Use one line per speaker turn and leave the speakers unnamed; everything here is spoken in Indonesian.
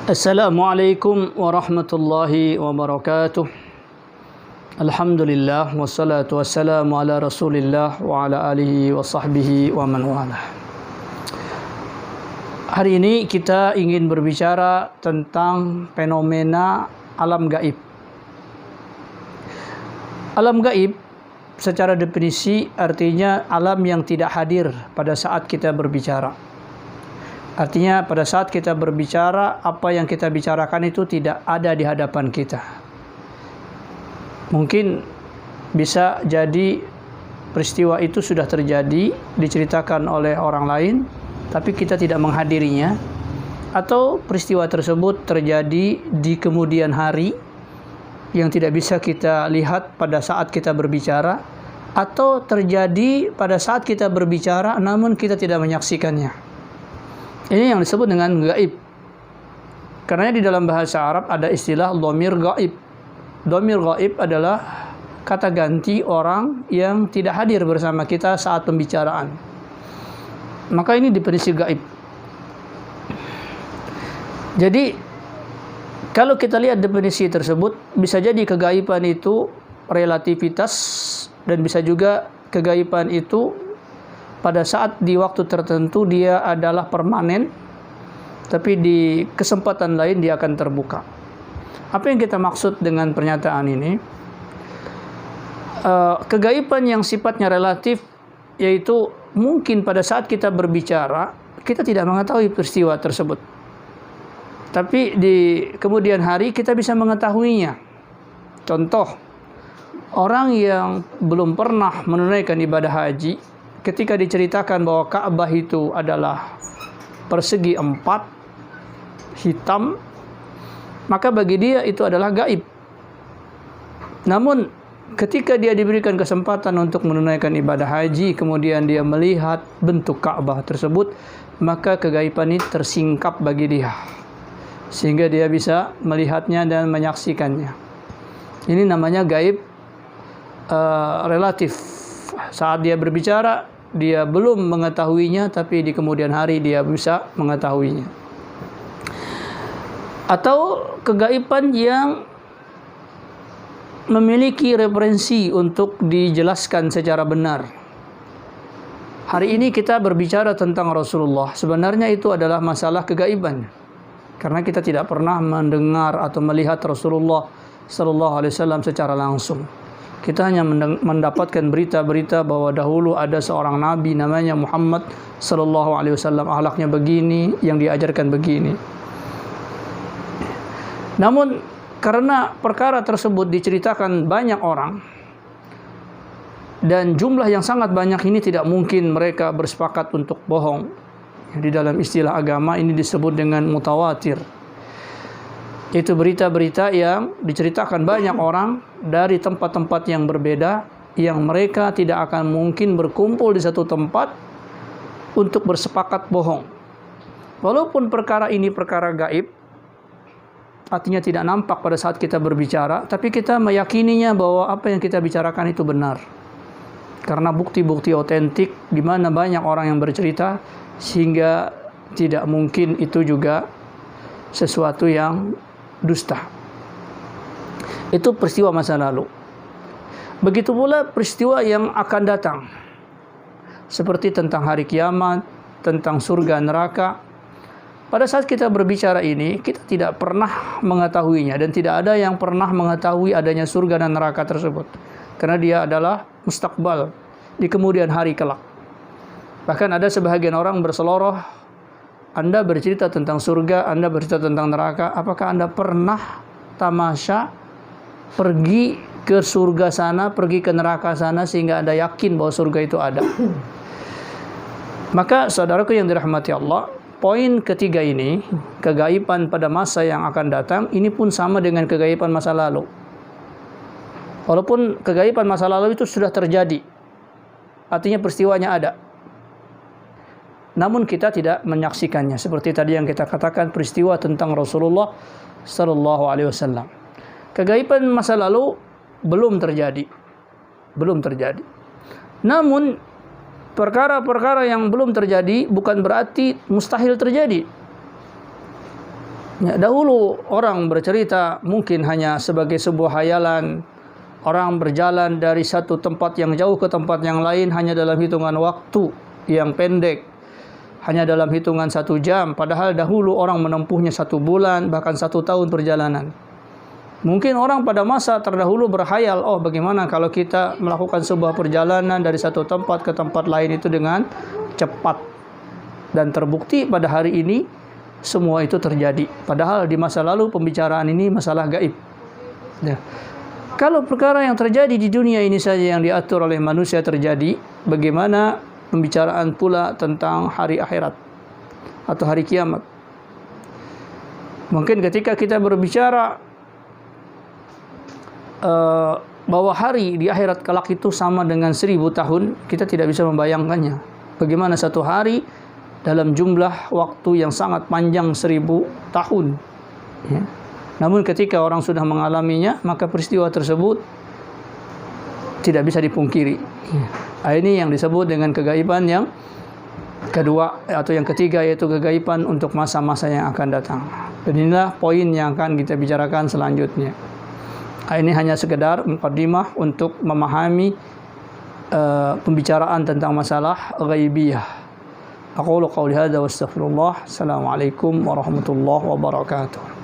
Assalamualaikum warahmatullahi wabarakatuh. Alhamdulillah wassalatu wassalamu ala Rasulillah wa ala alihi wa sahbihi wa man walah. Hari ini kita ingin berbicara tentang fenomena alam gaib. Alam gaib secara definisi artinya alam yang tidak hadir pada saat kita berbicara. Artinya pada saat kita berbicara, apa yang kita bicarakan itu tidak ada di hadapan kita. Mungkin bisa jadi peristiwa itu sudah terjadi, diceritakan oleh orang lain, tapi kita tidak menghadirinya. Atau peristiwa tersebut terjadi di kemudian hari, yang tidak bisa kita lihat pada saat kita berbicara. Atau terjadi pada saat kita berbicara, namun kita tidak menyaksikannya. Ini yang disebut dengan gaib. Karena di dalam bahasa Arab ada istilah dhamir gaib. Dhamir gaib adalah kata ganti orang yang tidak hadir bersama kita saat pembicaraan. Maka ini definisi gaib. Jadi kalau kita lihat definisi tersebut, bisa jadi kegaiban itu relativitas dan bisa juga kegaiban itu pada saat di waktu tertentu dia adalah permanen, tapi di kesempatan lain dia akan terbuka. Apa yang kita maksud dengan pernyataan ini? Kegaiban yang sifatnya relatif, yaitu mungkin pada saat kita berbicara, kita tidak mengetahui peristiwa tersebut. Tapi di kemudian hari kita bisa mengetahuinya. Contoh, orang yang belum pernah menunaikan ibadah haji, ketika diceritakan bahwa Ka'bah itu adalah persegi 4, hitam, maka bagi dia itu adalah gaib. Namun ketika dia diberikan kesempatan untuk menunaikan ibadah haji, kemudian dia melihat bentuk Ka'bah tersebut, maka kegaiban ini tersingkap bagi dia, sehingga dia bisa melihatnya dan menyaksikannya. Ini namanya gaib relatif. Saat dia berbicara, dia belum mengetahuinya, tapi di kemudian hari dia bisa mengetahuinya. Atau kegaiban yang memiliki referensi untuk dijelaskan secara benar. Hari ini kita berbicara tentang Rasulullah. Sebenarnya itu adalah masalah kegaiban, karena kita tidak pernah mendengar atau melihat Rasulullah sallallahu alaihi wasallam secara langsung. Kita hanya mendapatkan berita-berita bahwa dahulu ada seorang nabi namanya Muhammad sallallahu alaihi wasallam, akhlaknya begini, yang diajarkan begini. Namun karena perkara tersebut diceritakan banyak orang dan jumlah yang sangat banyak ini, tidak mungkin mereka bersepakat untuk bohong. Di dalam istilah agama ini disebut dengan mutawatir. Itu berita-berita yang diceritakan banyak orang dari tempat-tempat yang berbeda, yang mereka tidak akan mungkin berkumpul di satu tempat untuk bersepakat bohong. Walaupun perkara ini perkara gaib, artinya tidak nampak pada saat kita berbicara, tapi kita meyakininya bahwa apa yang kita bicarakan itu benar. Karena bukti-bukti otentik di mana banyak orang yang bercerita, sehingga tidak mungkin itu juga sesuatu yang dusta. Itu peristiwa masa lalu. Begitu pula peristiwa yang akan datang, seperti tentang hari kiamat, tentang surga neraka. Pada saat kita berbicara ini, kita tidak pernah mengetahuinya, dan tidak ada yang pernah mengetahui adanya surga dan neraka tersebut, karena dia adalah mustakbal, di kemudian hari kelak. Bahkan ada sebahagian orang berseloroh, Anda bercerita tentang surga, Anda bercerita tentang neraka, apakah Anda pernah tamasya pergi ke surga sana, pergi ke neraka sana, sehingga Anda yakin bahwa surga itu ada? Maka saudaraku yang dirahmati Allah, poin ketiga ini, kegaiban pada masa yang akan datang, ini pun sama dengan kegaiban masa lalu. Walaupun kegaiban masa lalu itu sudah terjadi, artinya peristiwanya ada, namun kita tidak menyaksikannya. Seperti tadi yang kita katakan, peristiwa tentang Rasulullah sallallahu alaihi wasallam. Kegaiban masa lalu belum terjadi. Namun perkara-perkara yang belum terjadi bukan berarti mustahil terjadi. Ya, dahulu orang bercerita mungkin hanya sebagai sebuah hayalan. Orang berjalan dari satu tempat yang jauh ke tempat yang lain hanya dalam hitungan waktu yang pendek, hanya dalam hitungan 1 jam. Padahal dahulu orang menempuhnya 1 bulan, bahkan 1 tahun perjalanan. Mungkin orang pada masa terdahulu berhayal, oh bagaimana kalau kita melakukan sebuah perjalanan dari satu tempat ke tempat lain itu dengan cepat. Dan terbukti pada hari ini semua itu terjadi. Padahal di masa lalu pembicaraan ini masalah gaib. Ya. Kalau perkara yang terjadi di dunia ini saja yang diatur oleh manusia terjadi, bagaimana pembicaraan pula tentang hari akhirat atau hari kiamat? Mungkin ketika kita berbicara bahwa hari di akhirat kelak itu sama dengan 1000 tahun, kita tidak bisa membayangkannya. Bagaimana satu hari dalam jumlah waktu yang sangat panjang 1000 tahun. Ya. Namun ketika orang sudah mengalaminya, maka peristiwa tersebut tidak bisa dipungkiri. Ini yang disebut dengan kegaiban yang kedua atau yang ketiga, yaitu kegaiban untuk masa-masa yang akan datang. Dan inilah poin yang akan kita bicarakan selanjutnya. Ini hanya sekedar muqaddimah untuk memahami pembicaraan tentang masalah ghaibiyah. Aqulu qawli hadza wa astaghfirullah. Assalamualaikum warahmatullahi wabarakatuh.